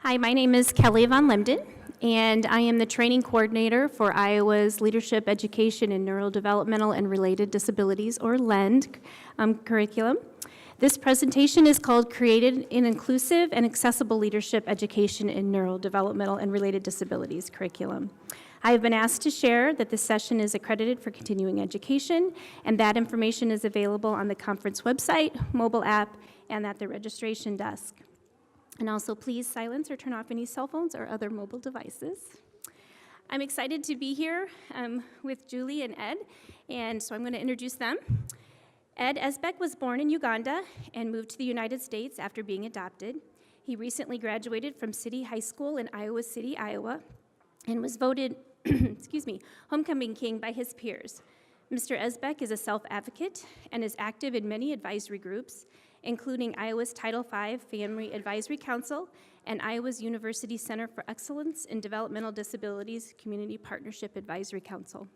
Hi, my name is Kelly Von Lemden, and I am the training coordinator for Iowa's Leadership Education in Neurodevelopmental and Related Disabilities, or ILEND, curriculum. This presentation is called Created in Inclusive and Accessible Leadership Education in Neurodevelopmental and Related Disabilities curriculum. I have been asked to share that this session is accredited for continuing education, and that information is available on the conference website, mobile app, and at the registration desk. And also, please silence or turn off any cell phones or other mobile devices. I'm excited to be here with Julie and Ed, and so I'm going to introduce them. Ed Esbeck was born in Uganda and moved to the United States after being adopted. He recently graduated from City High School in Iowa City, Iowa, and was voted homecoming king by his peers. Mr. Esbeck is a self-advocate and is active in many advisory groups, including Iowa's Title V Family Advisory Council and Iowa's University Center for Excellence in Developmental Disabilities Community Partnership Advisory Council.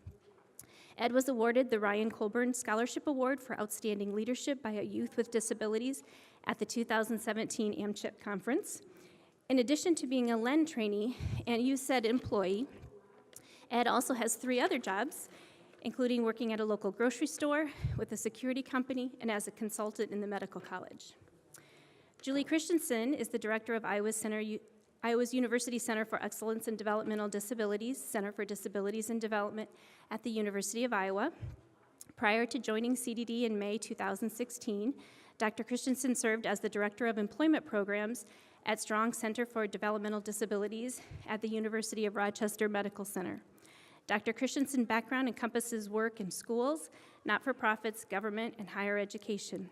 Ed was awarded the Ryan Colburn Scholarship Award for Outstanding Leadership by a Youth with Disabilities at the 2017 AMCHP conference. In addition to being a ILEND trainee and USED employee, Ed also has 3 other jobs, including working at a local grocery store, with a security company, and as a consultant in the medical college. Julie Christensen is the director of Iowa's University Center for Excellence in Developmental Disabilities, Center for Disabilities and Development at the University of Iowa. Prior to joining CDD in May 2016, Dr. Christensen served as the director of employment programs at Strong Center for Developmental Disabilities at the University of Rochester Medical Center. Dr. Christensen's background encompasses work in schools, not-for-profits, government, and higher education.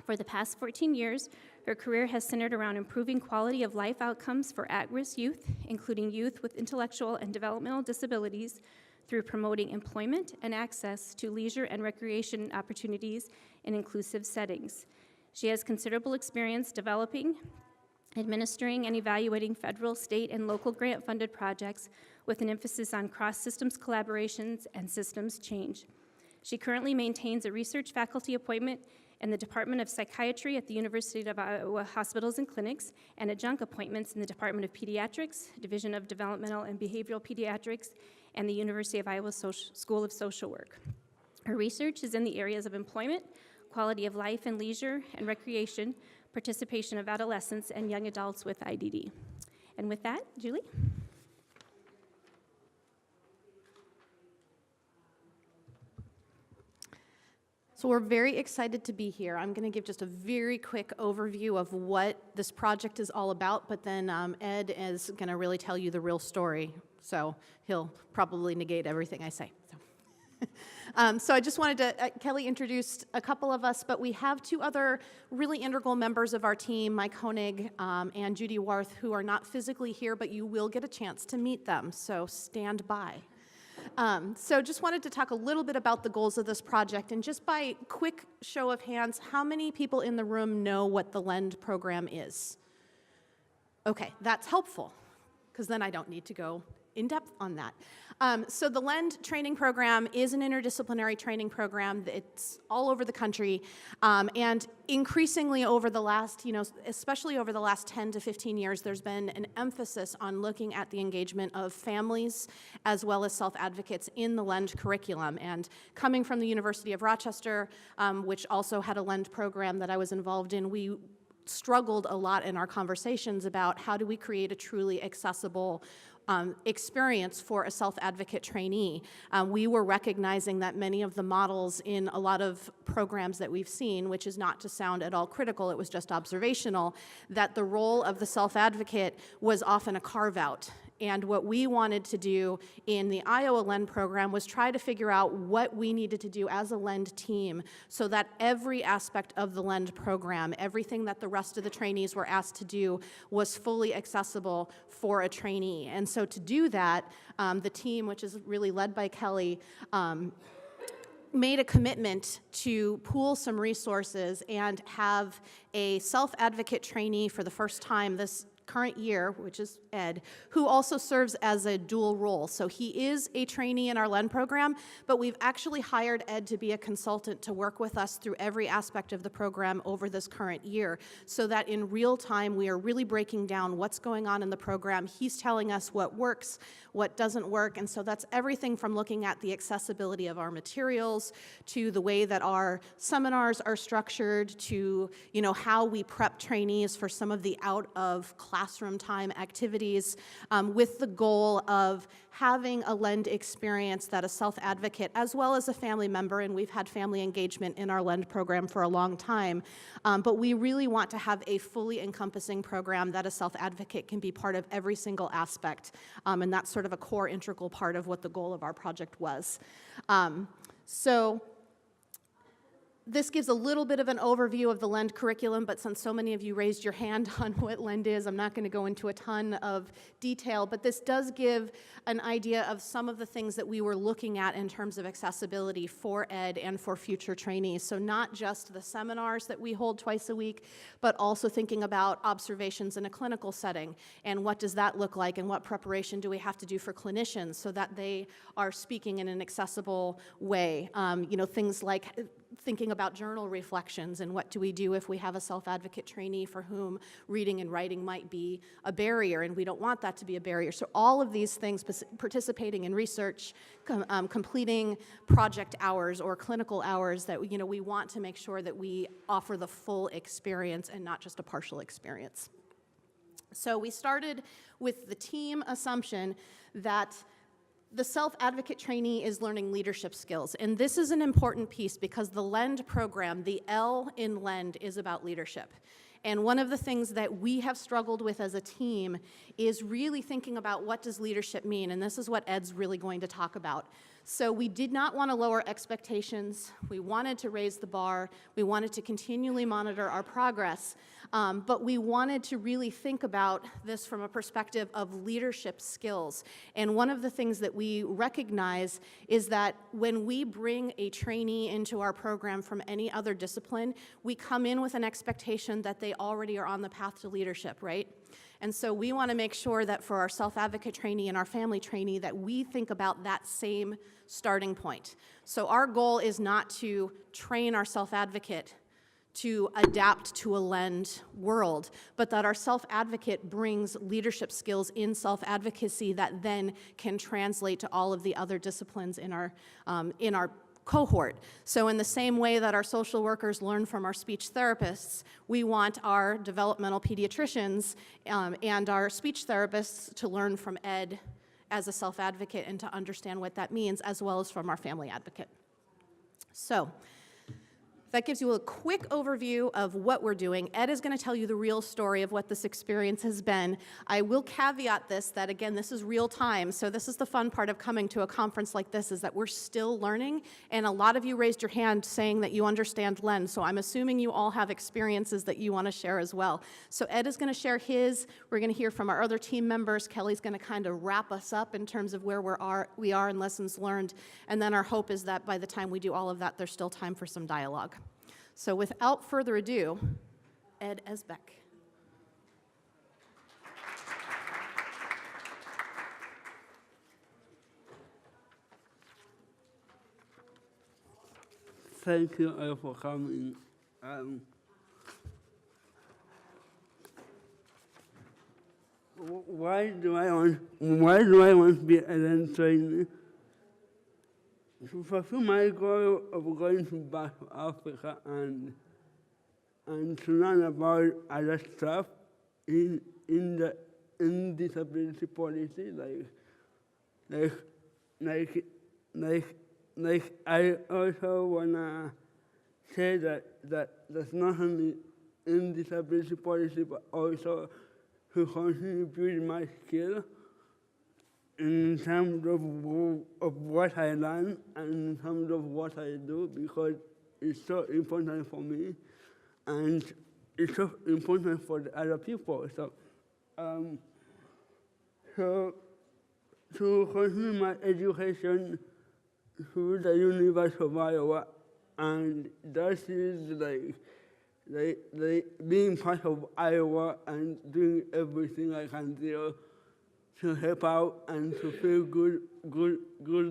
For the past 14 years, her career has centered around improving quality of life outcomes for at-risk youth, including youth with intellectual and developmental disabilities, through promoting employment and access to leisure and recreation opportunities in inclusive settings. She has considerable experience developing, administering, and evaluating federal, state, and local grant-funded projects with an emphasis on cross-systems collaborations and systems change. She currently maintains a research faculty appointment in the Department of Psychiatry at the University of Iowa Hospitals and Clinics, and adjunct appointments in the Department of Pediatrics, Division of Developmental and Behavioral Pediatrics, and the University of Iowa School of Social Work. Her research is in the areas of employment, quality of life and leisure and recreation, participation of adolescents and young adults with IDD. And with that, Julie? So we're very excited to be here. I'm going to give just a very quick overview of what this project is all about, but then Ed is going to really tell you the real story, so he'll probably negate everything I say. So I just wanted to, Kelly introduced a couple of us, but we have 2 other really integral members of our team, Mike Honig and Judy Warth, who are not physically here, but you will get a chance to meet them, so stand by. So just wanted to talk a little bit about the goals of this project, and just by quick show of hands, how many people in the room know what the ILEND program is? Okay, that's helpful, because then I don't need to go in depth on that. So the ILEND training program is an interdisciplinary training program. It's all over the country, and increasingly over the last, especially over the last 10 to 15 years, there's been an emphasis on looking at the engagement of families as well as self-advocates in the ILEND curriculum. And coming from the University of Rochester, which also had a ILEND program that I was involved in, we struggled a lot in our conversations about how do we create a truly accessible experience for a self-advocate trainee. We were recognizing that many of the models in a lot of programs that we've seen, which is not to sound at all critical, it was just observational, that the role of the self-advocate was often a carve-out. And what we wanted to do in the Iowa ILEND program was try to figure out what we needed to do as a ILEND team so that every aspect of the ILEND program, everything that the rest of the trainees were asked to do, was fully accessible for a trainee. And so to do that, the team, which is really led by Kelly, made a commitment to pool some resources and have a self-advocate trainee for the first time this current year, which is Ed, who also serves as a dual role. So he is a trainee in our LEND program, but we've actually hired Ed to be a consultant to work with us through every aspect of the program over this current year, so that in real time we are really breaking down what's going on in the program. He's telling us what works, what doesn't work, and so that's everything from looking at the accessibility of our materials to the way that our seminars are structured to, you know, how we prep trainees for some of the out of classroom time activities, with the goal of having a LEND experience that a self-advocate as well as a family member, and we've had family engagement in our LEND program for a long time, but we really want to have a fully encompassing program that a self-advocate can be part of every single aspect, and that's sort of a core integral part of what the goal of our project was. So this gives a little bit of an overview of the LEND curriculum, but since so many of you raised your hand on what LEND is, I'm not going to go into a ton of detail, but this does give an idea of some of the things that we were looking at in terms of accessibility for Ed and for future trainees. So not just the seminars that we hold twice a week, but also thinking about observations in a clinical setting, and what does that look like, and what preparation do we have to do for clinicians so that they are speaking in an accessible way. You know, things like thinking about journal reflections, and what do we do if we have a self-advocate trainee for whom reading and writing might be a barrier, and we don't want that to be a barrier. So all of these things, participating in research, completing project hours or clinical hours, that, you know, we want to make sure that we offer the full experience and not just a partial experience. So we started with the team assumption that the self-advocate trainee is learning leadership skills, and this is an important piece because the LEND program, the L in LEND, is about leadership. And one of the things that we have struggled with as a team is really thinking about what does leadership mean, and this is what Ed's really going to talk about. So we did not want to lower expectations. We wanted to raise the bar. We wanted to continually monitor our progress, but we wanted to really think about this from a perspective of leadership skills. And one of the things that we recognize is that when we bring a trainee into our program from any other discipline, we come in with an expectation that they already are on the path to leadership, right? And so we want to make sure that for our self-advocate trainee and our family trainee that we think about that same starting point. So our goal is not to train our self-advocate to adapt to a LEND world, but that our self-advocate brings leadership skills in self-advocacy that then can translate to all of the other disciplines in our cohort. So in the same way that our social workers learn from our speech therapists, we want our developmental pediatricians and our speech therapists to learn from Ed as a self-advocate and to understand what that means, as well as from our family advocate. So that gives you a quick overview of what we're doing. Ed is going to tell you the real story of what this experience has been. I will caveat this, that again, this is real time, so this is the fun part of coming to a conference like this, is that we're still learning, and a lot of you raised your hand saying that you understand LEND, so I'm assuming you all have experiences that you want to share as well. So Ed is going to share his, we're going to hear from our other team members, Kelly's going to kind of wrap us up in terms of where we are in lessons learned, and then our hope is that by the time we do all of that, there's still time for some dialogue. So without further ado, Ed Esbeck. Thank you all for coming. Why do I want to be a LEND trainee? Fulfill my goal of going to back to Africa and to learn about other stuff in disability policy, like I also wanna say that that's not only in disability policy, but also to continue building my skill in terms of what I learn and in terms of what I do, because it's so important for me and it's so important for the other people. So, to continue my education through the University of Iowa, and that is like being part of Iowa and doing everything I can do to help out and to feel good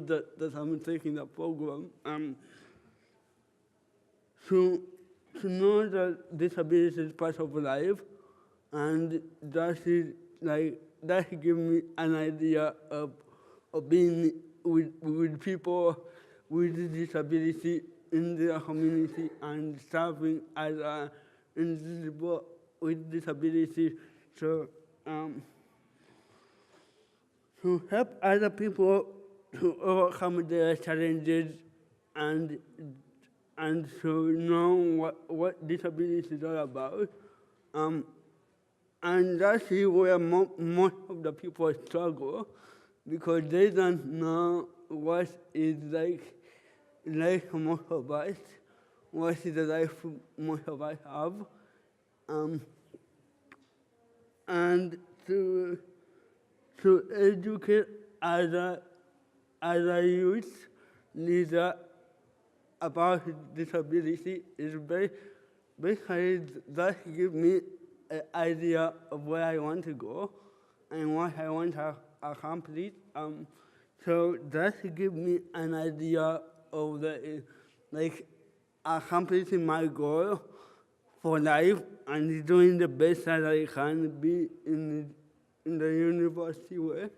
that I'm taking the program. To know that disability is part of life, and that gives me an idea of being with people with disability in their community and serving as an individual with disability. So to help other people to overcome their challenges and to know what disability is all about. And that's where most of the people struggle, because they don't know what is like most of us, what is the life most of us have. And to educate other youth leaders about disability is basically that gives me an idea of where I want to go and what I want to accomplish. So that gives me an idea of accomplishing my goal for life and doing the best that I can be in the university way.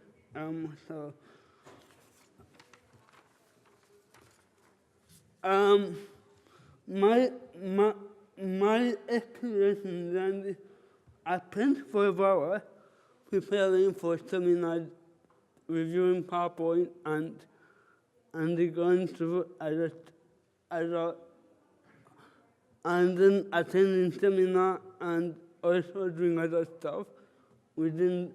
My experience in London, I spent 5 hours preparing for seminars, reviewing PowerPoint, and going through and then attending seminar and also doing other stuff within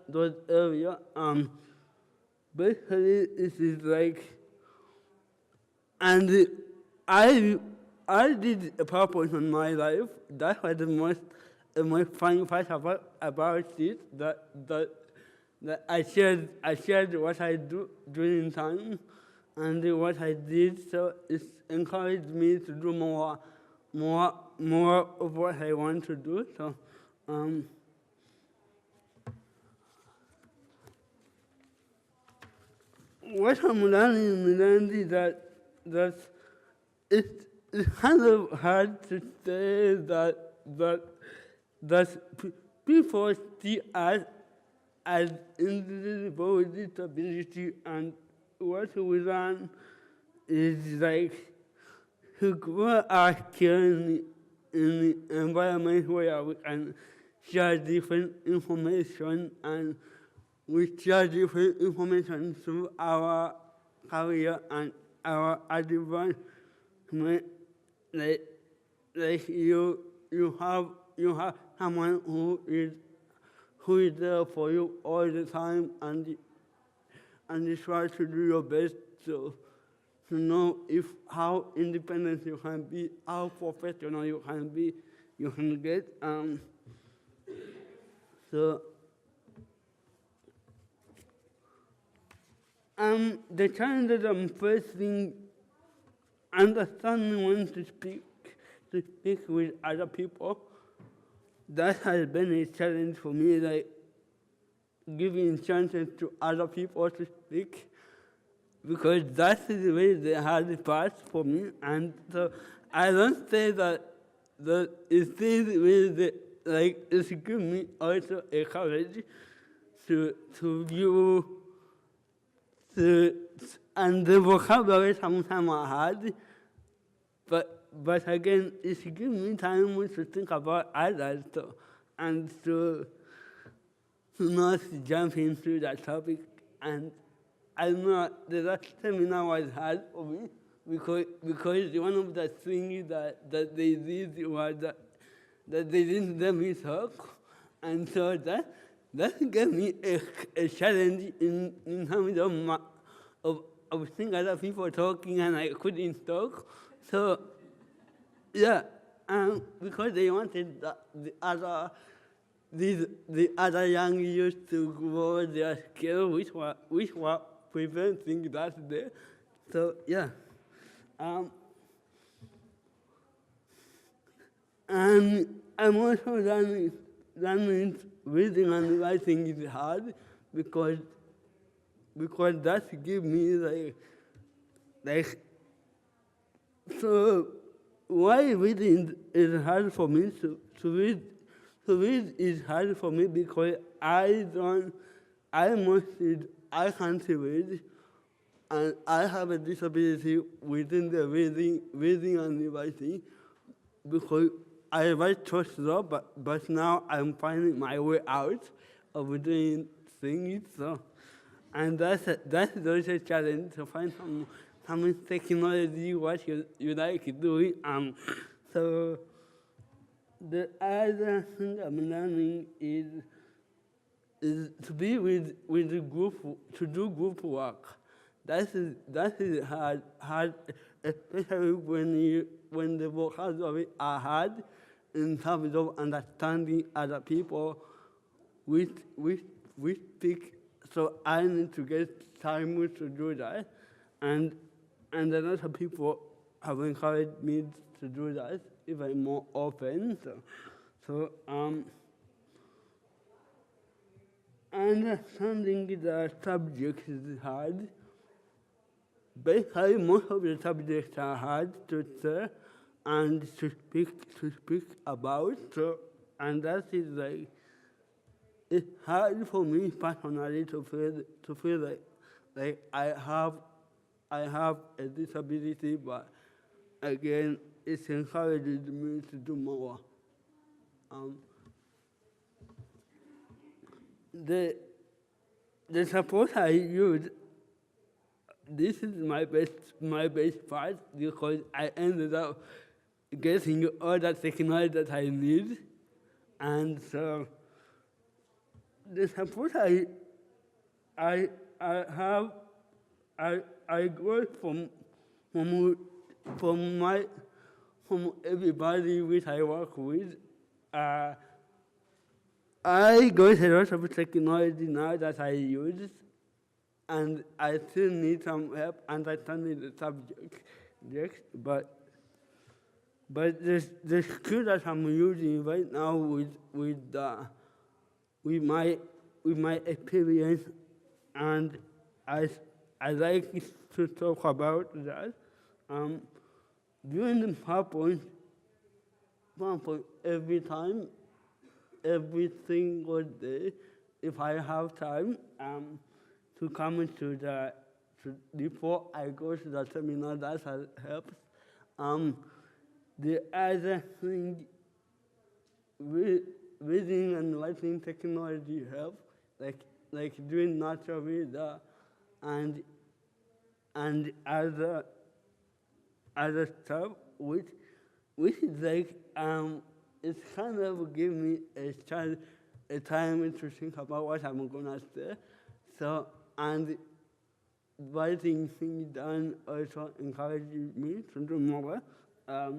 those area. Basically, it is like, and I did a PowerPoint on my life. That was the most fun part about it. That I shared what I do during time and what I did. So it encouraged me to do more of what I want to do. So. What I'm learning is that it's kind of hard to say that people see us as individuals with disability, and what we learn is like to grow our care in the environment where we can share different information, and we share different information through our career and our advancement. Like you have someone who is there for you all the time, and you try to do your best to know how independent you can be, how professional you can be, you can get. The challenge that I'm facing, understanding when to speak with other people, that has been a challenge for me, like giving chances to other people to speak, because that's really the hard part for me. And so I don't say that it is really it's given me also a courage to view. And the vocabulary sometimes are hard, but again, it's giving me time to think about others and to not jump into that topic. And I know the last seminar was hard for me because one of the things that they did was that they didn't let me talk, and so that gave me a challenge in terms of seeing other people talking and I couldn't talk. So, yeah, because they wanted the other young youth to grow their skills, which were preventing that day. So, yeah. And I'm also learning reading and writing is hard because that gives me like so why reading is hard for me to read is hard for me because I can't read, and I have a disability within the reading and writing because I write so slow, but now I'm finding my way out of doing things. So, and that's always a challenge to find some technology what you like doing. So the other thing I'm learning is to be with the group, to do group work. That is hard, especially when the vocabulary are hard in terms of understanding other people with speak. So I need to get time to do that, and a lot of people have encouraged me to do that even more often. So understanding the subject is hard. Basically, most of the subjects are hard to say and to speak about. So, and that is like, it's hard for me personally to feel like I have a disability, but again, it encourages me to do more. The support I use, this is my best part because I ended up getting all that technology that I need, and so the support I have, I got from everybody which I work with. I got a lot of technology now that I use, and I still need some help understanding the subject. But the skill that I'm using right now with my experience, and I like to talk about that. During the PowerPoint every single day, if I have time, to come before I go to the seminar, that helps. The other thing, reading and writing technology helps, like doing natural reader and other stuff, which is like it's kind of give me a time to think about what I'm gonna say. So, and writing things down also encourages me to do more. I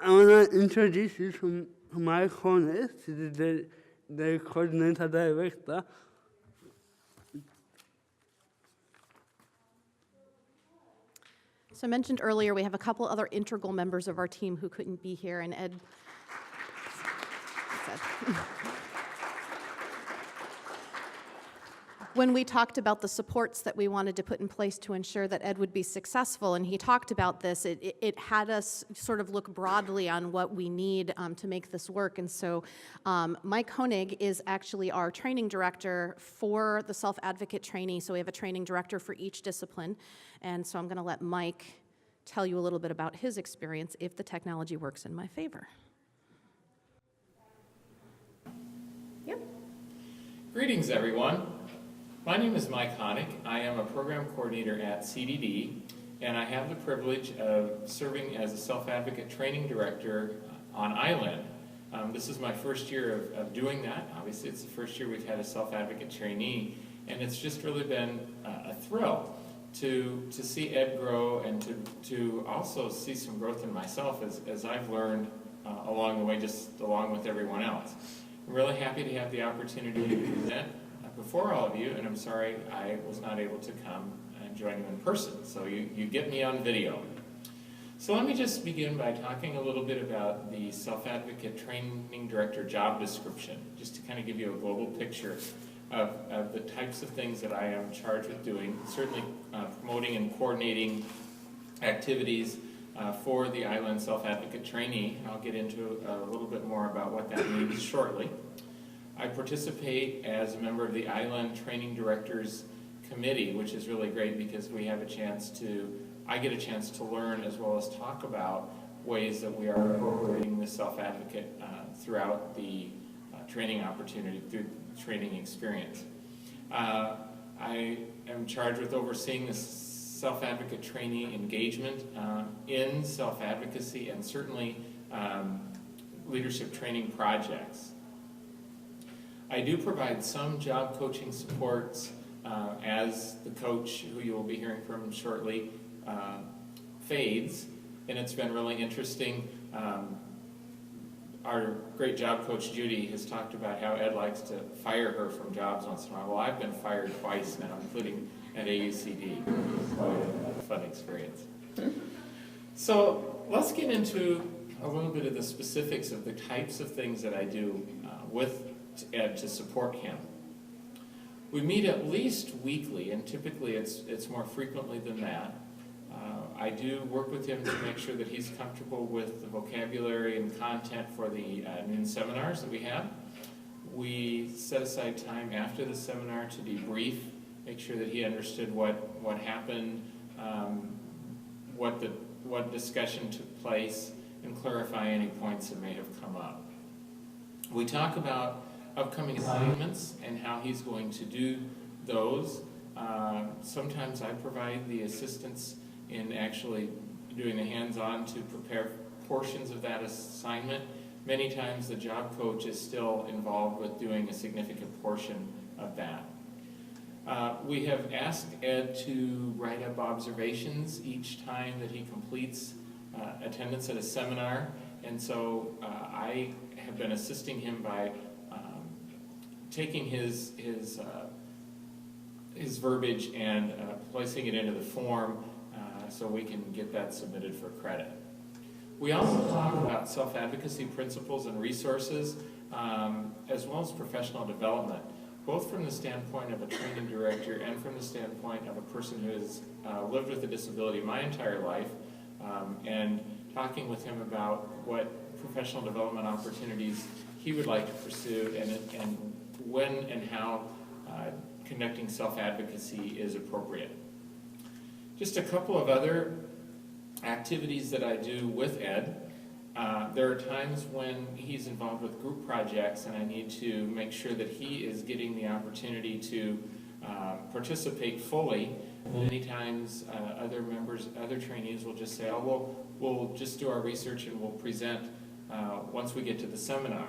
want to introduce you to my colleague, the coordinator director. So I mentioned earlier, we have a couple other integral members of our team who couldn't be here, and Ed said. When we talked about the supports that we wanted to put in place to ensure that Ed would be successful, and he talked about this, it had us sort of look broadly on what we need to make this work. And so Mike Honig is actually our training director for the self-advocate trainee. So we have a training director for each discipline. And so I'm going to let Mike tell you a little bit about his experience if the technology works in my favor. Yep. Greetings, everyone. My name is Mike Honig. I am a program coordinator at CDD, and I have the privilege of serving as a self-advocate training director on ILEND. This is my first year of doing that. Obviously, it's the first year we've had a self-advocate trainee, and it's just really been a thrill to see Ed grow and to also see some growth in myself as I've learned along the way, just along with everyone else. I'm really happy to have the opportunity to present before all of you, and I'm sorry I was not able to come and join you in person. So you get me on video. So let me just begin by talking a little bit about the Self-Advocate Training Director job description, just to kind of give you a global picture of the types of things that I am charged with doing, certainly promoting and coordinating activities for the ILEND Self-Advocate Trainee, and I'll get into a little bit more about what that means shortly. I participate as a member of the ILEND Training Directors Committee, which is really great because we have a chance to, I get a chance to learn as well as talk about ways that we are incorporating the self-advocate throughout the training opportunity, through the training experience. I am charged with overseeing the self-advocate trainee engagement in self-advocacy and certainly leadership training projects. I do provide some job coaching supports as the coach, who you will be hearing from shortly, fades, and it's been really interesting. Our great job coach, Judy, has talked about how Ed likes to fire her from jobs once in a while. Well, I've been fired twice now, including at AUCD. It's quite a fun experience. So let's get into a little bit of the specifics of the types of things that I do with Ed to support him. We meet at least weekly, and typically it's more frequently than that. I do work with him to make sure that he's comfortable with the vocabulary and content for the noon seminars that we have. We set aside time after the seminar to debrief, make sure that he understood what happened, what discussion took place, and clarify any points that may have come up. We talk about upcoming assignments and how he's going to do those. Sometimes I provide the assistance in actually doing the hands-on to prepare portions of that assignment. Many times the job coach is still involved with doing a significant portion of that. We have asked Ed to write up observations each time that he completes attendance at a seminar, and so I have been assisting him by taking his verbiage and placing it into the form so we can get that submitted for credit. We also talk about self-advocacy principles and resources, as well as professional development, both from the standpoint of a training director and from the standpoint of a person who has lived with a disability my entire life, and talking with him about what professional development opportunities he would like to pursue and when and how conducting self-advocacy is appropriate. Just a couple of other activities that I do with Ed. There are times when he's involved with group projects and I need to make sure that he is getting the opportunity to participate fully. Many times other trainees will just say, oh, we'll just do our research and we'll present once we get to the seminar,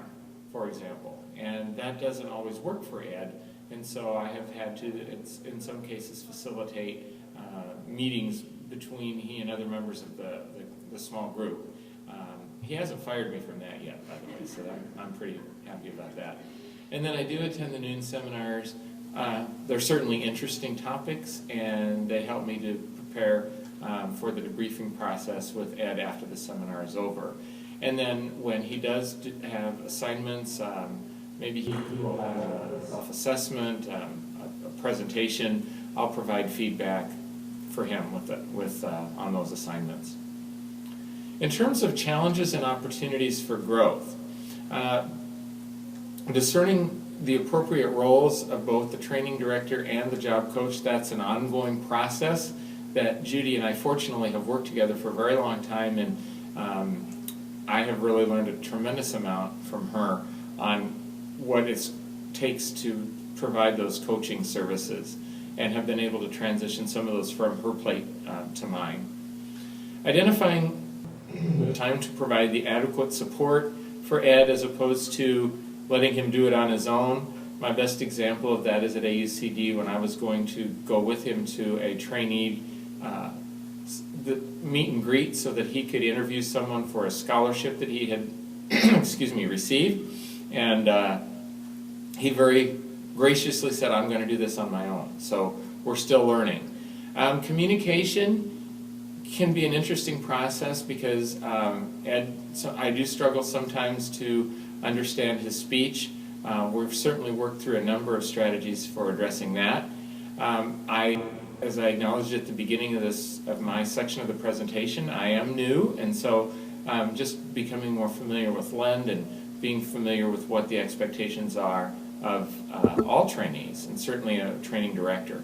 for example. And that doesn't always work for Ed, and so I have had to, in some cases, facilitate meetings between he and other members of the small group. He hasn't fired me from that yet, by the way, so I'm pretty happy about that. And then I do attend the noon seminars. They're certainly interesting topics, and they help me to prepare for the debriefing process with Ed after the seminar is over. And then when he does have assignments, maybe he will have a self-assessment, a presentation, I'll provide feedback for him on those assignments. In terms of challenges and opportunities for growth, discerning the appropriate roles of both the training director and the job coach, that's an ongoing process that Judy and I fortunately have worked together for a very long time, and I have really learned a tremendous amount from her on what it takes to provide those coaching services, and have been able to transition some of those from her plate to mine. Identifying the time to provide the adequate support for Ed as opposed to letting him do it on his own. My best example of that is at AUCD when I was going to go with him to a trainee meet and greet so that he could interview someone for a scholarship that he had received. And he very graciously said, I'm going to do this on my own. So we're still learning. Communication can be an interesting process because Ed, so I do struggle sometimes to understand his speech. We've certainly worked through a number of strategies for addressing that. As I acknowledged at the beginning of my section of the presentation, I am new, and so just becoming more familiar with LEND and being familiar with what the expectations are of all trainees, and certainly a training director.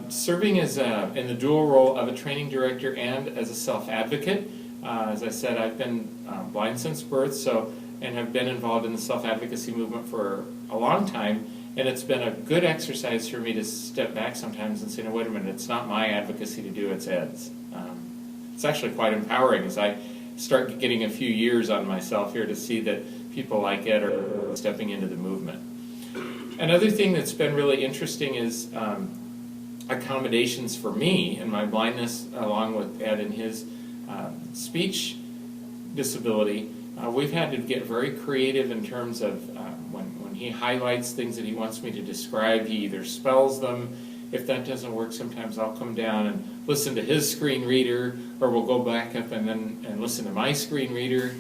Serving as in the dual role of a training director and as a self-advocate. As I said, I've been blind since birth, and have been involved in the self-advocacy movement for a long time, and it's been a good exercise for me to step back sometimes and say, no, wait a minute, it's not my advocacy to do, it's Ed's. It's actually quite empowering as I start getting a few years on myself here to see that people like Ed are stepping into the movement. Another thing that's been really interesting is accommodations for me and my blindness, along with Ed and his speech disability. We've had to get very creative in terms of when he highlights things that he wants me to describe, he either spells them. If that doesn't work, sometimes I'll come down and listen to his screen reader, or we'll go back up and listen to my screen reader.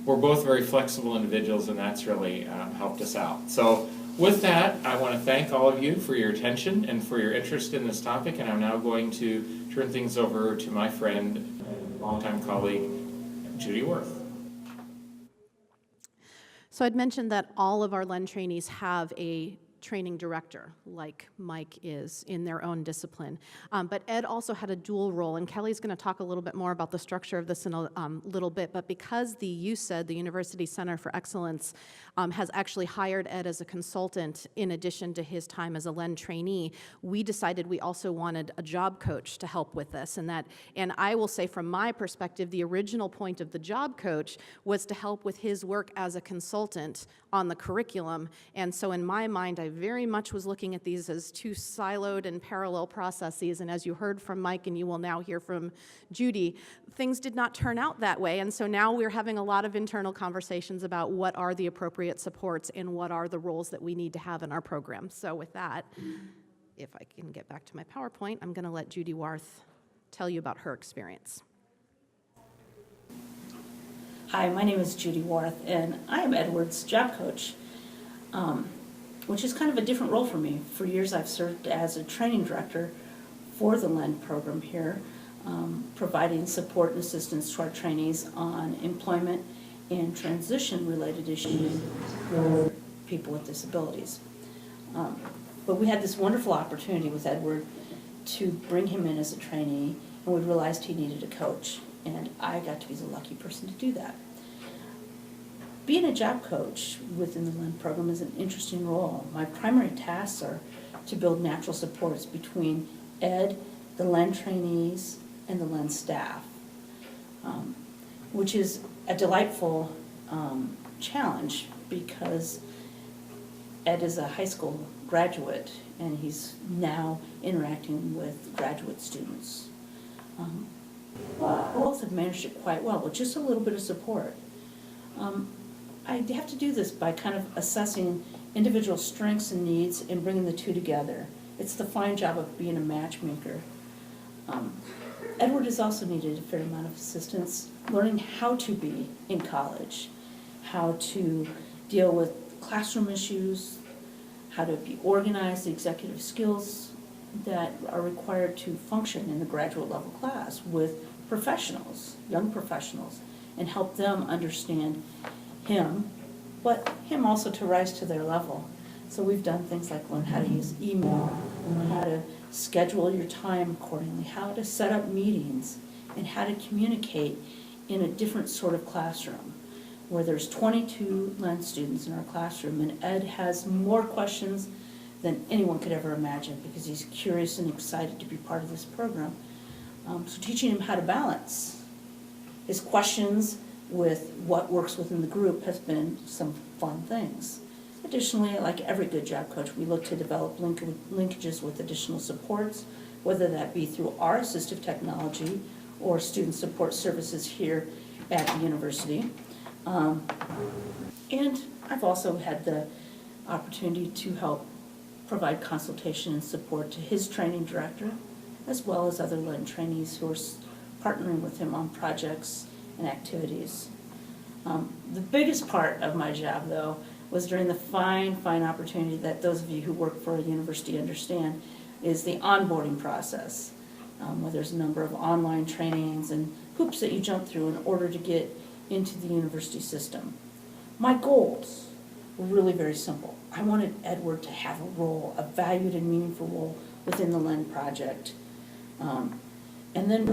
We're both very flexible individuals, and that's really helped us out. So with that, I want to thank all of you for your attention and for your interest in this topic, and I'm now going to turn things over to my friend and longtime colleague, Judy Worth. So I'd mentioned that all of our LEND trainees have a training director, like Mike is, in their own discipline. But Ed also had a dual role, and Kelly's going to talk a little bit more about the structure of this in a little bit, but because the UCED, the University Center for Excellence, has actually hired Ed as a consultant in addition to his time as a LEND trainee, we decided we also wanted a job coach to help with this. And I will say from my perspective, the original point of the job coach was to help with his work as a consultant on the curriculum. And so in my mind, I very much was looking at these as two siloed and parallel processes. And as you heard from Mike, and you will now hear from Judy, things did not turn out that way. And so now we're having a lot of internal conversations about what are the appropriate supports and what are the roles that we need to have in our program. So with that, if I can get back to my PowerPoint, I'm going to let Judy Worth tell you about her experience. Hi, my name is Judy Worth, and I am Edward's job coach, which is kind of a different role for me. For years, I've served as a training director for the LEND program here, providing support and assistance to our trainees on employment and transition-related issues for people with disabilities. But we had this wonderful opportunity with Edward to bring him in as a trainee, and we realized he needed a coach, and I got to be the lucky person to do that. Being a job coach within the LEND program is an interesting role. My primary tasks are to build natural supports between Ed, the LEND trainees, and the LEND staff, which is a delightful challenge because Ed is a high school graduate and he's now interacting with graduate students. Both have managed it quite well with just a little bit of support. I have to do this by kind of assessing individual strengths and needs and bringing the two together. It's the fine job of being a matchmaker. Edward has also needed a fair amount of assistance learning how to be in college, how to deal with classroom issues, how to be organized, the executive skills that are required to function in the graduate level class with professionals, young professionals, and help them understand him, but him also to rise to their level. So we've done things like learn how to use email, learn how to schedule your time accordingly, how to set up meetings, and how to communicate in a different sort of classroom where there's 22 LEND students in our classroom, and Ed has more questions than anyone could ever imagine because he's curious and excited to be part of this program. So teaching him how to balance his questions with what works within the group has been some fun things. Additionally, like every good job coach, we look to develop linkages with additional supports, whether that be through our assistive technology or student support services here at the university. And I've also had the opportunity to help provide consultation and support to his training director, as well as other LEND trainees who are partnering with him on projects and activities. The biggest part of my job, though, was during the fine opportunity that those of you who work for a university understand, is the onboarding process, where there's a number of online trainings and hoops that you jump through in order to get into the university system. My goals were really very simple. I wanted Edward to have a role, a valued and meaningful role within the LEND project. And then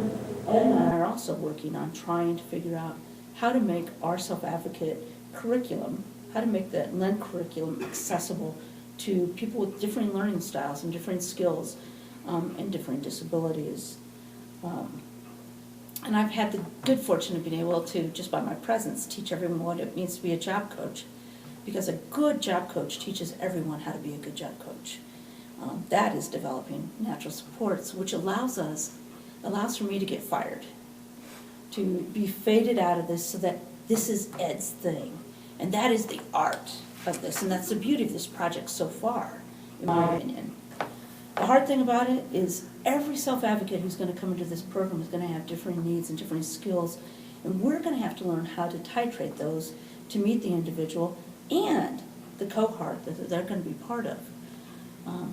Ed and I are also working on trying to figure out how to make our self-advocate curriculum, how to make the LEND curriculum accessible to people with different learning styles and different skills and different disabilities. And I've had the good fortune of being able to, just by my presence, teach everyone what it means to be a job coach. Because a good job coach teaches everyone how to be a good job coach. That is developing natural supports, which allows for me to get fired, to be faded out of this so that this is Ed's thing. And that is the art of this, and that's the beauty of this project so far, in my opinion. The hard thing about it is every self-advocate who's going to come into this program is going to have different needs and different skills, and we're going to have to learn how to titrate those to meet the individual and the cohort that they're going to be part of.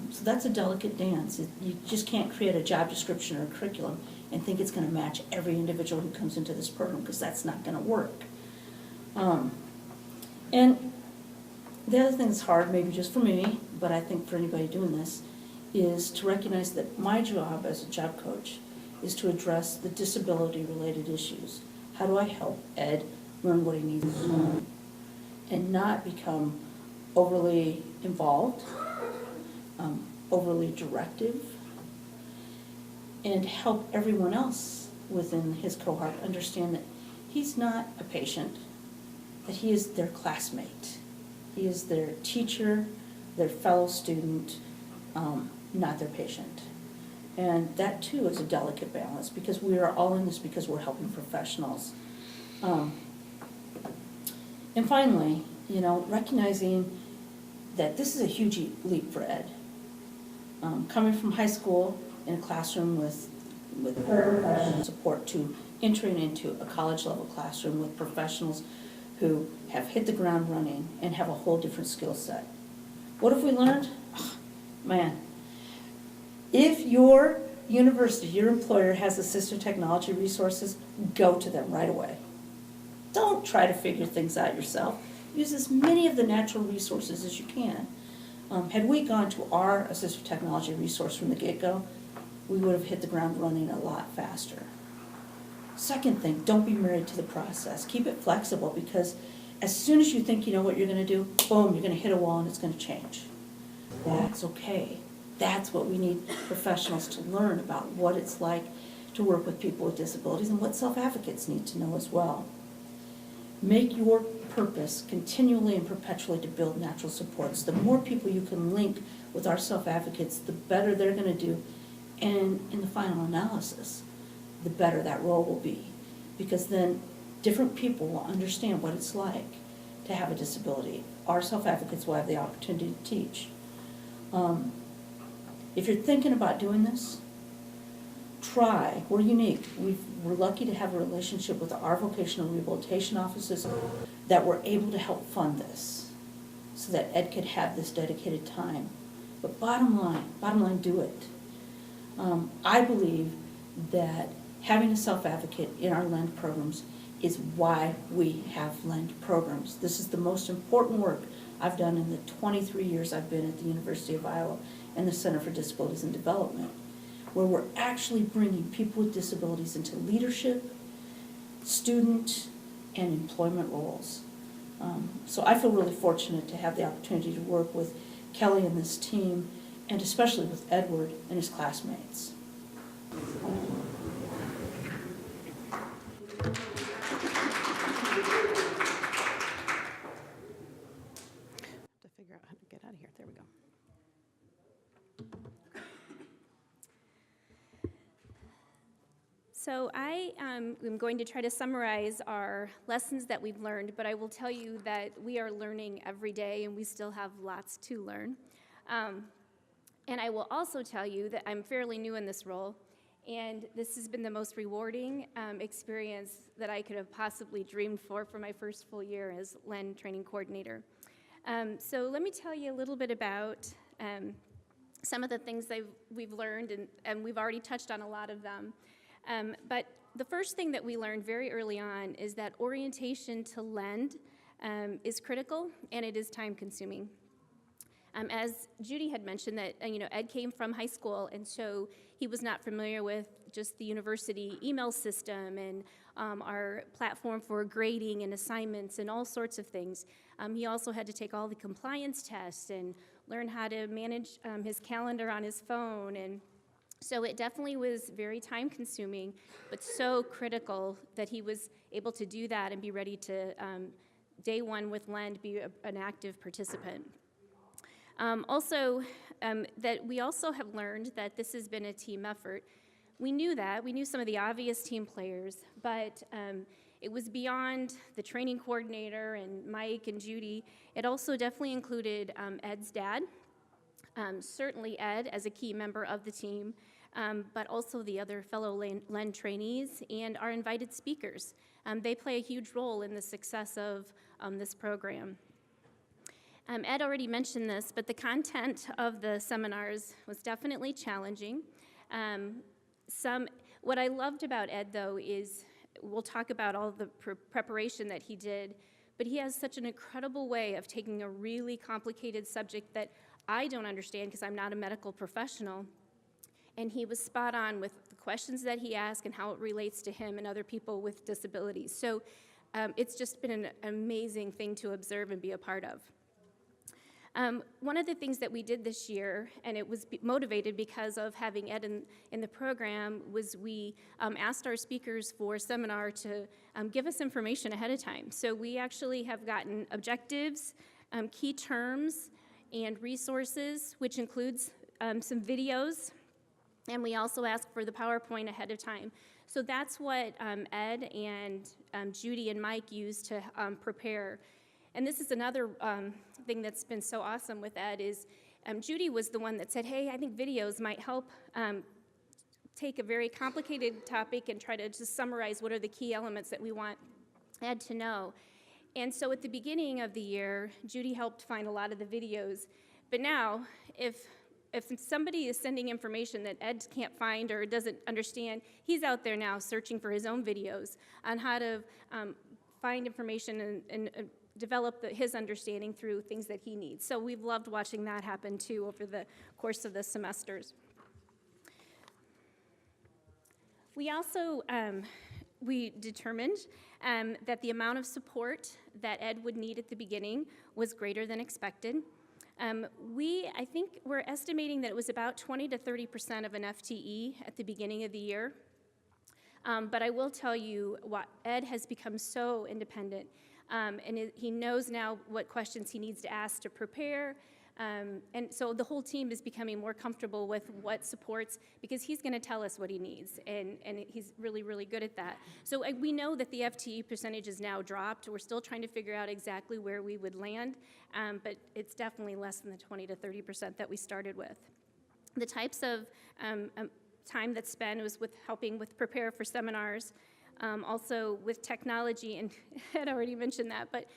So that's a delicate dance. You just can't create a job description or a curriculum and think it's going to match every individual who comes into this program, because that's not going to work. And the other thing that's hard, maybe just for me, but I think for anybody doing this, is to recognize that my job as a job coach is to address the disability-related issues. How do I help Ed learn what he needs to learn and not become overly involved, overly directive, and help everyone else within his cohort understand that he's not a patient, that he is their classmate. He is their teacher, their fellow student, not their patient. And that too is a delicate balance, because we are all in this because we're helping professionals. And finally, recognizing that this is a huge leap for Ed. Coming from high school in a classroom with paraprofessional support to entering into a college level classroom with professionals who have hit the ground running and have a whole different skill set. What have we learned? Oh, man, if your university, your employer has assistive technology resources, go to them right away. Don't try to figure things out yourself. Use as many of the natural resources as you can. Had we gone to our assistive technology resource from the get-go, we would have hit the ground running a lot faster. Second thing, don't be married to the process. Keep it flexible, because as soon as you think you know what you're going to do, boom, you're going to hit a wall and it's going to change. That's okay. That's what we need professionals to learn about, what it's like to work with people with disabilities and what self-advocates need to know as well. Make your purpose continually and perpetually to build natural supports. The more people you can link with our self-advocates, the better they're going to do. And in the final analysis, the better that role will be. Because then different people will understand what it's like to have a disability. Our self-advocates will have the opportunity to teach. If you're thinking about doing this, try. We're unique. We're lucky to have a relationship with our vocational rehabilitation offices that were able to help fund this so that Ed could have this dedicated time. But bottom line, do it. I believe that having a self-advocate in our LEND programs is why we have LEND programs. This is the most important work I've done in the 23 years I've been at the University of Iowa and the Center for Disabilities and Development, where we're actually bringing people with disabilities into leadership, student, and employment roles. So I feel really fortunate to have the opportunity to work with Kelly and this team, and especially with Edward and his classmates. To figure out how to get out of here. There we go. So I am going to try to summarize our lessons that we've learned, but I will tell you that we are learning every day and we still have lots to learn. And I will also tell you that I'm fairly new in this role, and this has been the most rewarding experience that I could have possibly dreamed for my first full year as LEND training coordinator. So let me tell you a little bit about some of the things we've learned, and we've already touched on a lot of them. But the first thing that we learned very early on is that orientation to LEND is critical and it is time consuming. As Judy had mentioned that, Ed came from high school, and so he was not familiar with just the university email system and our platform for grading and assignments and all sorts of things. He also had to take all the compliance tests and learn how to manage his calendar on his phone. And so it definitely was very time consuming, but so critical that he was able to do that and be ready to, day one with LEND, be an active participant. That we also have learned that this has been a team effort. We knew that. We knew some of the obvious team players, but it was beyond the training coordinator and Mike and Judy. It also definitely included Ed's dad, certainly Ed as a key member of the team, but also the other fellow LEND trainees and our invited speakers. They play a huge role in the success of this program. Ed already mentioned this, but the content of the seminars was definitely challenging. What I loved about Ed, though, is we'll talk about all the preparation that he did, but he has such an incredible way of taking a really complicated subject that I don't understand because I'm not a medical professional, and he was spot on with the questions that he asked and how it relates to him and other people with disabilities. So it's just been an amazing thing to observe and be a part of. One of the things that we did this year, and it was motivated because of having Ed in the program, was we asked our speakers for a seminar to give us information ahead of time. So we actually have gotten objectives, key terms, and resources, which includes some videos, and we also asked for the PowerPoint ahead of time. So that's what Ed and Judy and Mike used to prepare. And this is another thing that's been so awesome with Ed is Judy was the one that said, hey, I think videos might help take a very complicated topic and try to just summarize what are the key elements that we want Ed to know. And so at the beginning of the year, Judy helped find a lot of the videos. But now, if somebody is sending information that Ed can't find or doesn't understand, he's out there now searching for his own videos on how to find information and develop his understanding through things that he needs. So we've loved watching that happen too over the course of the semesters. We also, we determined that the amount of support that Ed would need at the beginning was greater than expected. I think we're estimating that it was about 20 to 30% of an FTE at the beginning of the year. But I will tell you, Ed has become so independent, and he knows now what questions he needs to ask to prepare. And so the whole team is becoming more comfortable with what supports, because he's going to tell us what he needs, and he's really, really good at that. So we know that the FTE percentage is now dropped. We're still trying to figure out exactly where we would land, but it's definitely less than the 20 to 30% that we started with. The types of time that's spent was with helping with prepare for seminars, also with technology, and Ed already mentioned that, but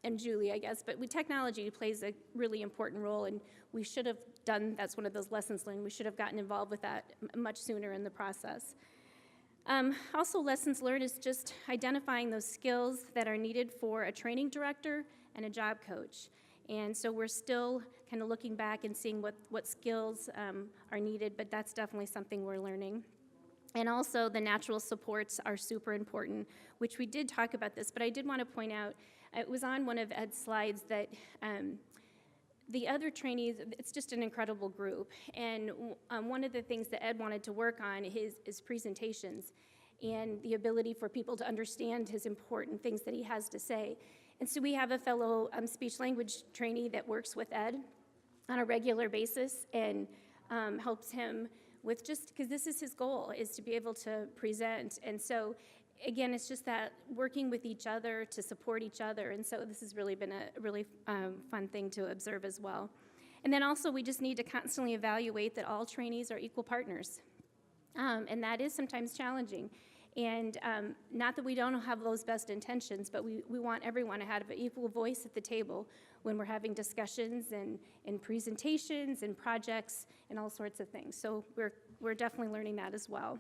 and Julie, I guess, but technology plays a really important role, and we should have done, that's one of those lessons learned, we should have gotten involved with that much sooner in the process. Also, lessons learned is just identifying those skills that are needed for a training director and a job coach. And so we're still kind of looking back and seeing what skills are needed, but that's definitely something we're learning. And also the natural supports are super important, which we did talk about this, but I did want to point out, it was on one of Ed's slides that the other trainees, it's just an incredible group. And one of the things that Ed wanted to work on is presentations and the ability for people to understand his important things that he has to say. And so we have a fellow speech language trainee that works with Ed on a regular basis and helps him with just, because this is his goal, is to be able to present. And so, again, it's just that working with each other to support each other. And so this has really been a really fun thing to observe as well. And then also, we just need to constantly evaluate that all trainees are equal partners. And that is sometimes challenging. And not that we don't have those best intentions, but we want everyone to have an equal voice at the table when we're having discussions and presentations and projects and all sorts of things. So we're definitely learning that as well.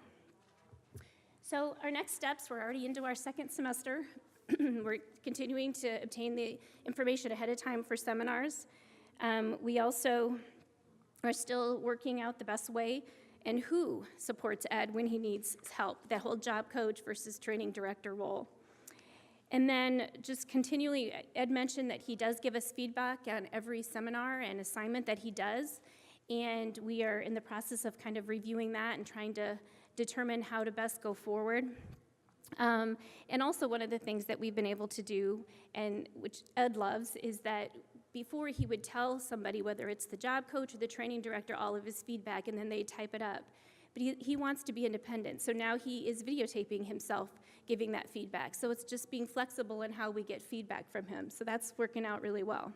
So our next steps, we're already into our second semester. We're continuing to obtain the information ahead of time for seminars. We also are still working out the best way and who supports Ed when he needs help, that whole job coach versus training director role. And then just continually, Ed mentioned that he does give us feedback on every seminar and assignment that he does, and we are in the process of kind of reviewing that and trying to determine how to best go forward. And also one of the things that we've been able to do, and which Ed loves, is that before he would tell somebody, whether it's the job coach or the training director, all of his feedback, and then they type it up. But he wants to be independent, so now he is videotaping himself giving that feedback. So it's just being flexible in how we get feedback from him. So that's working out really well.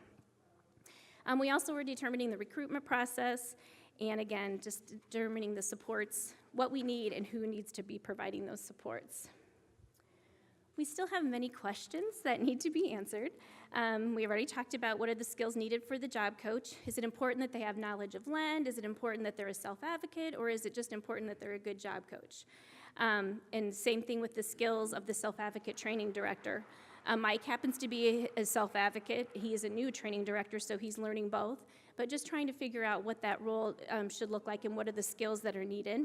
We also were determining the recruitment process, and again, just determining the supports, what we need and who needs to be providing those supports. We still have many questions that need to be answered. We've already talked about what are the skills needed for the job coach. Is it important that they have knowledge of LEND? Is it important that they're a self-advocate? Or is it just important that they're a good job coach? And same thing with the skills of the self-advocate training director. Mike happens to be a self-advocate. He is a new training director, so he's learning both. But just trying to figure out what that role should look like and what are the skills that are needed.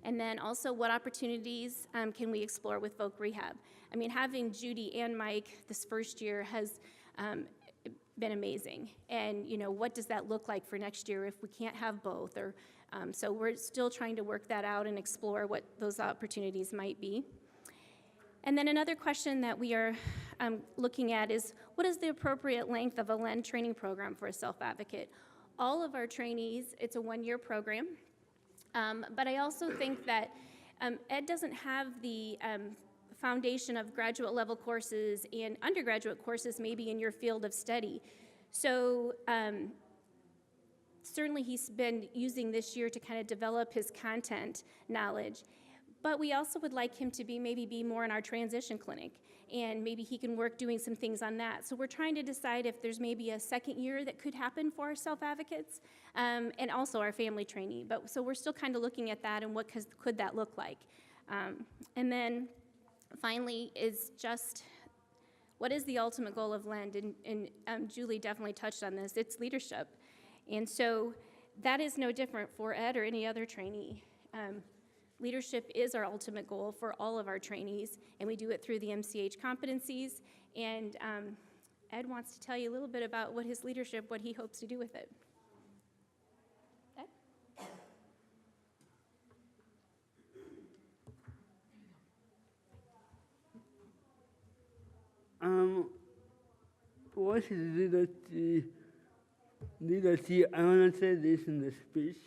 And then also, what opportunities can we explore with voc rehab? I mean, having Judy and Mike this first year has been amazing. And, you know, what does that look like for next year if we can't have both? Or so we're still trying to work that out and explore what those opportunities might be. And then another question that we are looking at is, what is the appropriate length of a LEND training program for a self-advocate? All of our trainees, it's a one-year program. But I also think that Ed doesn't have the foundation of graduate level courses and undergraduate courses maybe in your field of study. So certainly he's been using this year to kind of develop his content knowledge. But we also would like him to maybe be more in our transition clinic, and maybe he can work doing some things on that. So we're trying to decide if there's maybe a second year that could happen for our self-advocates, and also our family trainee. But so we're still kind of looking at that and what could that look like. And then finally is just, what is the ultimate goal of LEND? And Julie definitely touched on this. It's leadership. And so that is no different for Ed or any other trainee. Leadership is our ultimate goal for all of our trainees, and we do it through the MCH competencies. And Ed wants to tell you a little bit about what his leadership, what he hopes to do with it. Ed? What is leadership? I want to say this in the speech.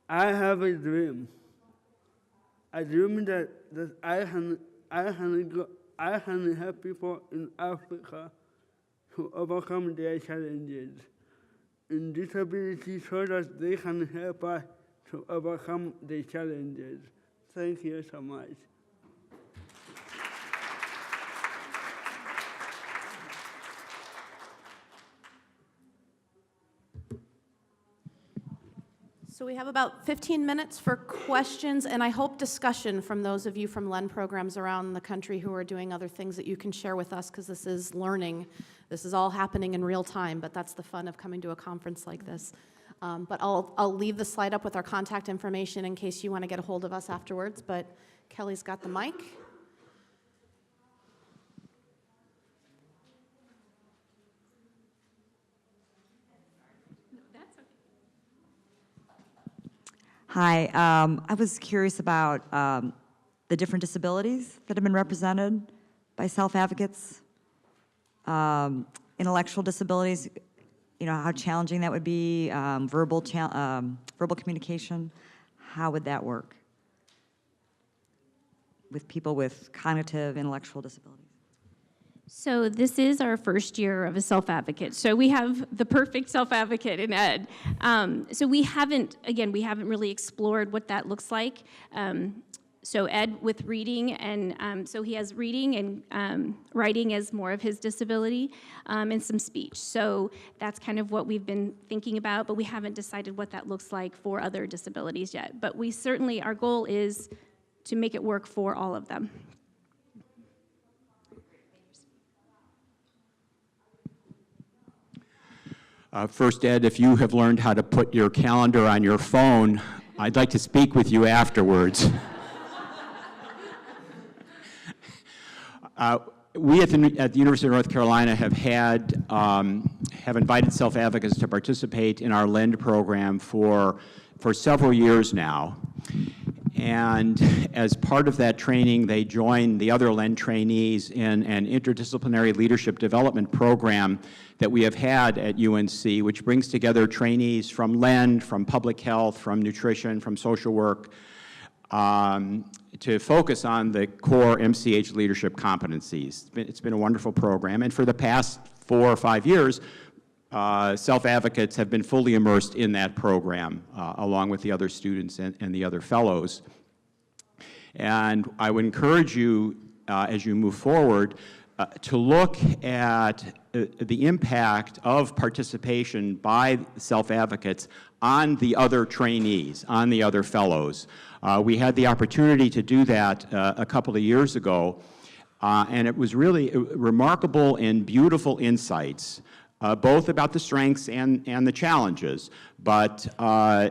I have a dream. A dream that I can help people in Africa to overcome their challenges in disability so that they can help us to overcome the challenges. Thank you so much. So we have about 15 minutes for questions, and I hope discussion from those of you from LEND programs around the country who are doing other things that you can share with us, because this is learning. This is all happening in real time, but that's the fun of coming to a conference like this. But I'll leave the slide up with our contact information in case you want to get a hold of us afterwards, but Kelly's got the mic. Hi, I was curious about the different disabilities that have been represented by self-advocates, intellectual disabilities. how challenging that would be, verbal communication? How would that work with people with cognitive, intellectual disabilities? So this is our first year of a self-advocate. So we have the perfect self-advocate in Ed. So we haven't really explored what that looks like. So Ed with reading, and so he has reading and writing as more of his disability, and some speech. So that's kind of what we've been thinking about, but we haven't decided what that looks like for other disabilities yet. But we certainly, our goal is to make it work for all of them. First, Ed, if you have learned how to put your calendar on your phone, I'd like to speak with you afterwards. We at the University of North Carolina have invited self-advocates to participate in our LEND program for several years now. And as part of that training, they joined the other LEND trainees in an interdisciplinary leadership development program that we have had at UNC, which brings together trainees from LEND, from public health, from nutrition, from social work, to focus on the core MCH leadership competencies. It's been a wonderful program, and for the past 4 or 5 years, self-advocates have been fully immersed in that program, along with the other students and the other fellows. And I would encourage you, as you move forward, to look at the impact of participation by self-advocates on the other trainees, on the other fellows. We had the opportunity to do that a couple of years ago, and it was really remarkable and beautiful insights, both about the strengths and the challenges, but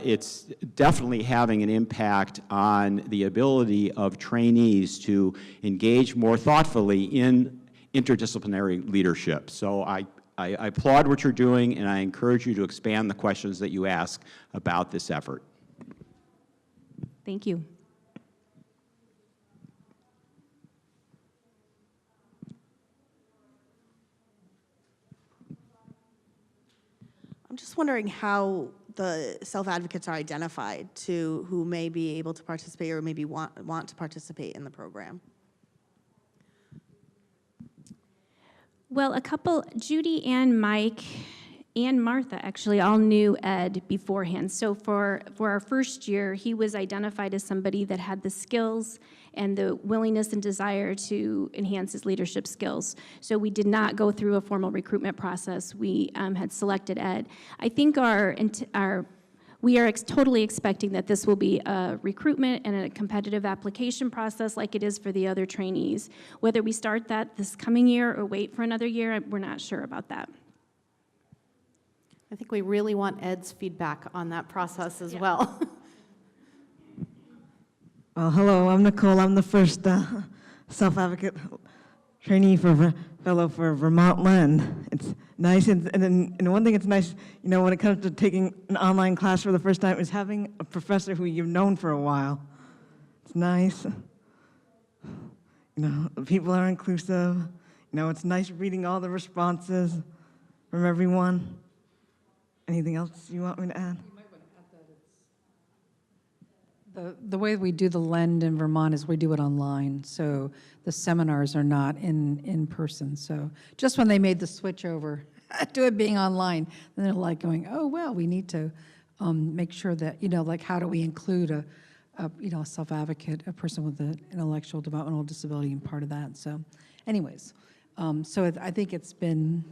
it's definitely having an impact on the ability of trainees to engage more thoughtfully in interdisciplinary leadership. So I applaud what you're doing, and I encourage you to expand the questions that you ask about this effort. Thank you. I'm just wondering how the self-advocates are identified to who may be able to participate or maybe want to participate in the program. Well, Judy and Mike and Martha actually all knew Ed beforehand. So for our first year, he was identified as somebody that had the skills and the willingness and desire to enhance his leadership skills. So we did not go through a formal recruitment process. We had selected Ed. I think we are totally expecting that this will be a recruitment and a competitive application process like it is for the other trainees. Whether we start that this coming year or wait for another year, we're not sure about that. I think we really want Ed's feedback on that process as well. Well, hello, I'm Nicole. I'm the first self-advocate trainee fellow for Vermont LEND. It's nice, and one thing it's nice, when it comes to taking an online class for the first time, is having a professor who you've known for a while. It's nice. People are inclusive. It's nice reading all the responses from everyone. Anything else you want me to add? The way we do the LEND in Vermont is we do it online, so the seminars are not in person. So just when they made the switch over to it being online, then they're like going, oh, well, we need to make sure that, like how do we include a self-advocate, a person with an intellectual developmental disability and part of that. So anyways, so I think it's been...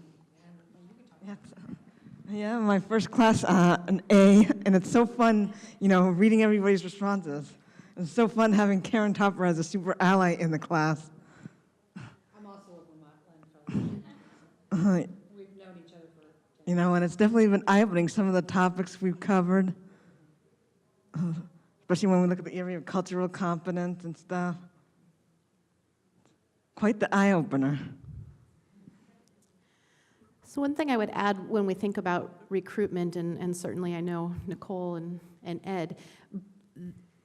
Yeah, my first class, an A, and it's so fun, reading everybody's responses. It's so fun having Karen Topper as a super ally in the class. I'm also a Vermont LEND fellow. We've known each other for... And it's definitely been eye-opening, some of the topics we've covered, especially when we look at the area of cultural competence and stuff. Quite the eye-opener. So one thing I would add when we think about recruitment, and certainly I know Nicole and Ed,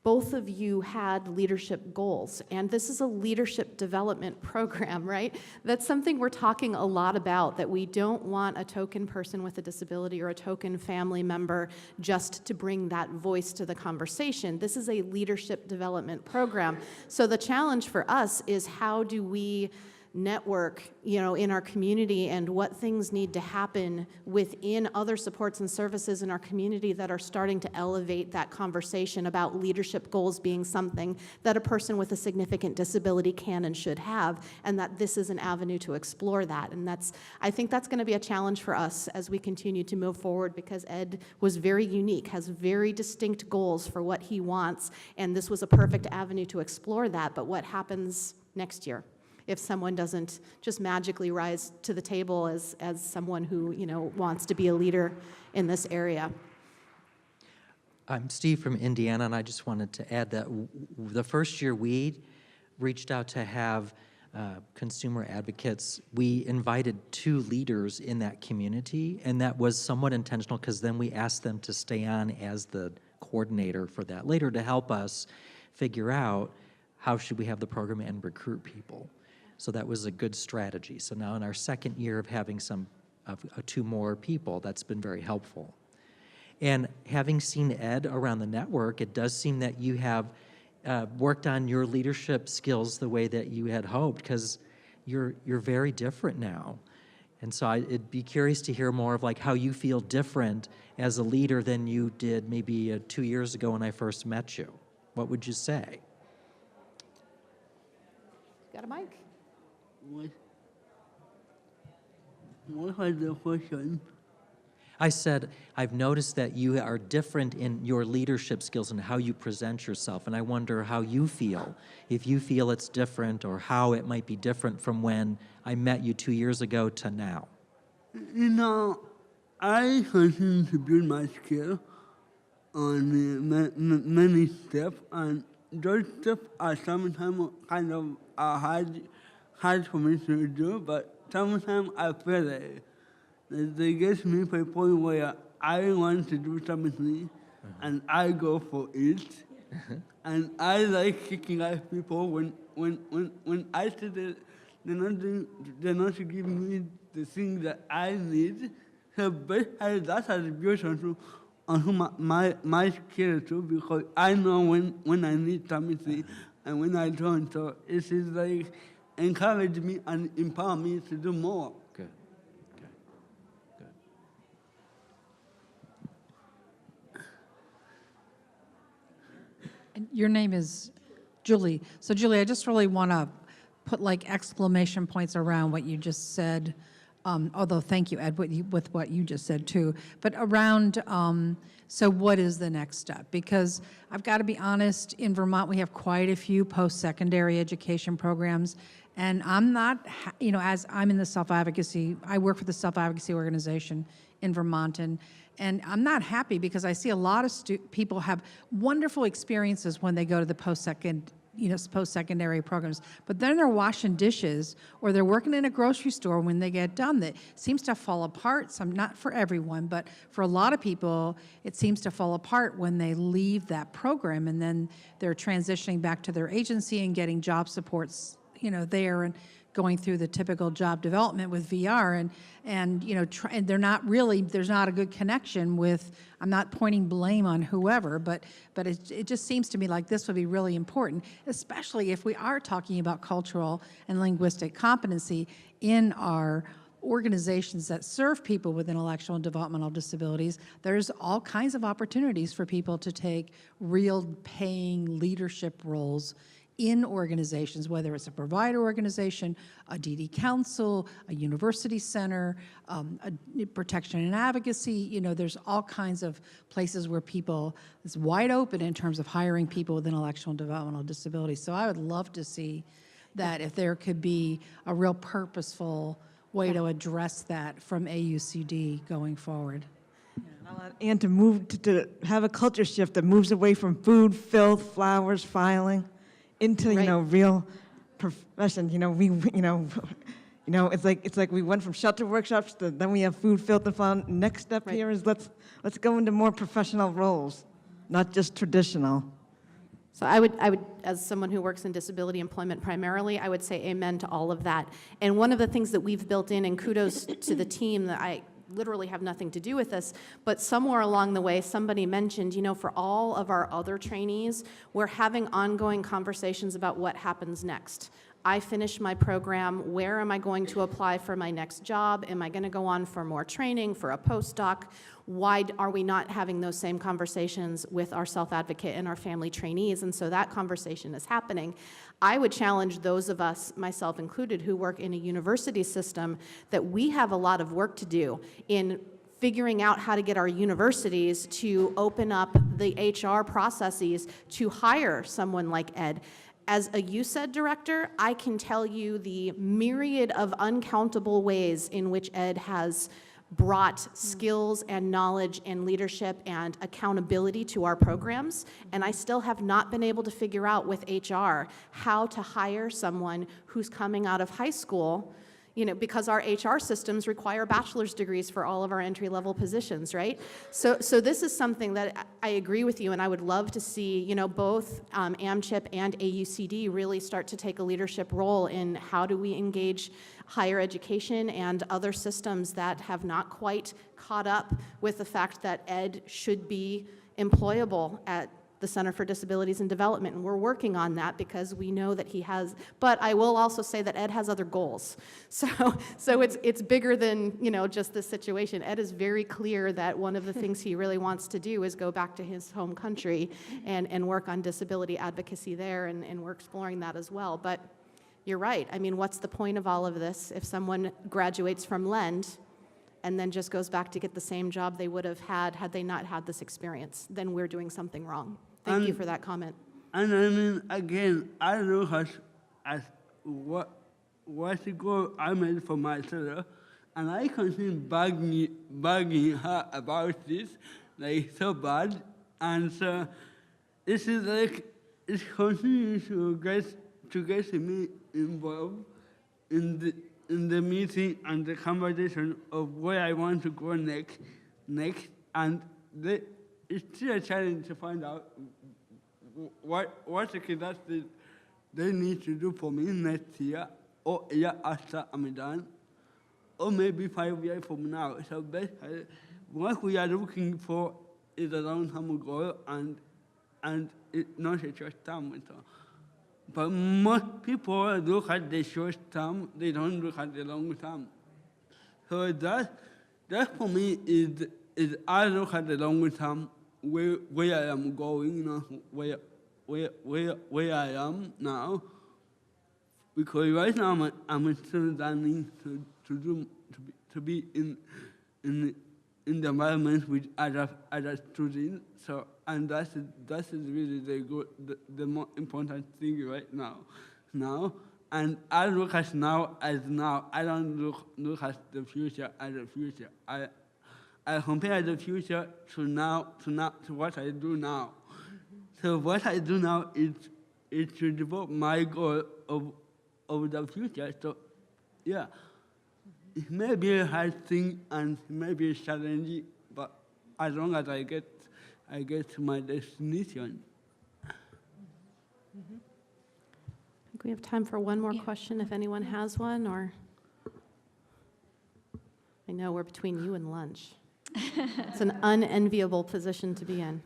both of you had leadership goals, and this is a leadership development program, right? That's something we're talking a lot about, that we don't want a token person with a disability or a token family member just to bring that voice to the conversation. This is a leadership development program. So the challenge for us is, how do we network, in our community, and what things need to happen within other supports and services in our community that are starting to elevate that conversation about leadership goals being something that a person with a significant disability can and should have, and that this is an avenue to explore that. And I think that's going to be a challenge for us as we continue to move forward, because Ed was very unique, has very distinct goals for what he wants, and this was a perfect avenue to explore that. But what happens next year if someone doesn't just magically rise to the table as someone who, wants to be a leader in this area? I'm Steve from Indiana, and I just wanted to add that the first year we reached out to have consumer advocates, we invited 2 leaders in that community, and that was somewhat intentional, because then we asked them to stay on as the coordinator for that later, to help us figure out how should we have the program and recruit people. So that was a good strategy. So now in our second year of having 2 more people, that's been very helpful. And having seen Ed around the network, it does seem that you have worked on your leadership skills the way that you had hoped, because you're very different now. And so I'd be curious to hear more of how you feel different as a leader than you did maybe 2 years ago when I first met you. What would you say? Got a mic? What was the question? I said, I've noticed that you are different in your leadership skills and how you present yourself, and I wonder how you feel, if you feel it's different, or how it might be different from when I met you 2 years ago to now. I continue to build my skill on many steps, and those steps are sometimes kind of hard for me to do, but sometimes I feel that they get me to a point where I want to do something, and I go for it. And I like kicking ass people when I see that they're not giving me the thing that I need. So basically that has built onto my skill too, because I know when I need something and when I don't. So it is encourage me and empower me to do more. Good. Good. And your name is Julie. So Julie, I just really want to put exclamation points around what you just said. Although thank you, Ed, with what you just said too. But around, so what is the next step? Because I've got to be honest, in Vermont we have quite a few post-secondary education programs, and I'm not, as I'm in the self-advocacy, I work for the self-advocacy organization in Vermont, and I'm not happy because I see a lot of people have wonderful experiences when they go to the post-secondary programs, but then they're washing dishes or they're working in a grocery store when they get done. That seems to fall apart. Some, not for everyone, but for a lot of people, it seems to fall apart when they leave that program, and then they're transitioning back to their agency and getting job supports, there, and going through the typical job development with VR, and they're not really, there's not a good connection with, I'm not pointing blame on whoever, but it just seems to me like this would be really important, especially if we are talking about cultural and linguistic competency in our organizations that serve people with intellectual and developmental disabilities. There's all kinds of opportunities for people to take real paying leadership roles in organizations, whether it's a provider organization, a DD council, a university center, a protection and advocacy. There's all kinds of places where it's wide open in terms of hiring people with intellectual and developmental disabilities. So I would love to see that if there could be a real purposeful way to address that from AUCD going forward. And to move to have a culture shift that moves away from food, filth, flowers, filing, into real profession. It's like we went from shelter workshops to then we have food, filth, and fun. Next step here is let's go into more professional roles, not just traditional. So I would, as someone who works in disability employment primarily, I would say amen to all of that. And one of the things that we've built in, and kudos to the team, that I literally have nothing to do with this, but somewhere along the way, somebody mentioned, you know, for all of our other trainees, we're having ongoing conversations about what happens next. I finish my program, where am I going to apply for my next job? Am I going to go on for more training, for a postdoc? Why are we not having those same conversations with our self-advocate and our family trainees? And so that conversation is happening. I would challenge those of us, myself included, who work in a university system, that we have a lot of work to do in figuring out how to get our universities to open up the HR processes to hire someone like Ed. As a USED director, I can tell you the myriad of uncountable ways in which Ed has brought skills and knowledge and leadership and accountability to our programs, and I still have not been able to figure out with HR how to hire someone who's coming out of high school, you know, because our HR systems require bachelor's degrees for all of our entry-level positions, right? So this is something that I agree with you, and I would love to see, you know, both AMCHP and AUCD really start to take a leadership role in how do we engage higher education and other systems that have not quite caught up with the fact that Ed should be employable at the Center for Disabilities and Development, and we're working on that because we know that he has, but I will also say that Ed has other goals. So it's bigger than, you know, just this situation. Ed is very clear that one of the things he really wants to do is go back to his home country and work on disability advocacy there, and we're exploring that as well. But you're right. I mean, what's the point of all of this if someone graduates from LEND and then just goes back to get the same job they would have had they not had this experience? Then we're doing something wrong. Thank you for that comment. And I mean, again, I look at what the goal I made for myself, and I continue bugging her about this, like so bad. And so this is like, it continues to get me involved in the meeting and the conversation of where I want to go next, and it's still a challenge to find out what the kids that they need to do for me next year, or year after I'm done, or maybe 5 years from now. So basically, what we are looking for is a long-term goal, and it's not a short term. So. But most people look at the short term, they don't look at the long term. So that for me is I look at the long term, where I am going, you know, where I am now, because right now I'm still learning to be in the environment with other students. So, and that is really the more important thing right now. And I look at now as now. I don't look at the future as the future. I compare the future to what I do now. So what I do now is to develop my goal of the future. So, yeah, it may be a hard thing and maybe challenging, but as long as I get to my destination. I think we have time for one more question, if anyone has one, or I know we're between you and lunch. It's an unenviable position to be in.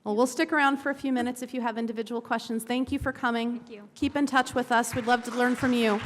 Well, we'll stick around for a few minutes if you have individual questions. Thank you for coming. Thank you. Keep in touch with us. We'd love to learn from you.